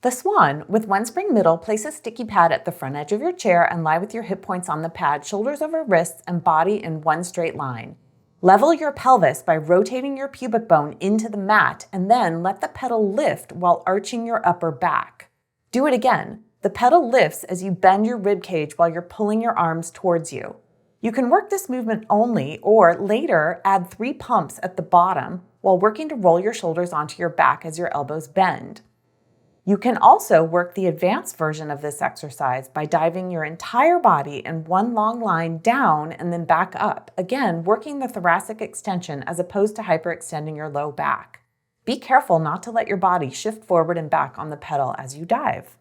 The Swan, with one spring middle, place a sticky pad at the front edge of your chair and lie with your hip points on the pad, shoulders over wrists, and body in one straight line. Level your pelvis by rotating your pubic bone into the mat and then let the pedal lift while arching your upper back. Do it again. The pedal lifts as you bend your rib cage while you're pulling your arms towards you. You can work this movement only or later add 3 pumps at the bottom while working to roll your shoulders onto your back as your elbows bend. You can also work the advanced version of this exercise by diving your entire body in one long line down and then back up, again working the thoracic extension as opposed to hyperextending your low back. Be careful not to let your body shift forward and back on the pedal as you dive.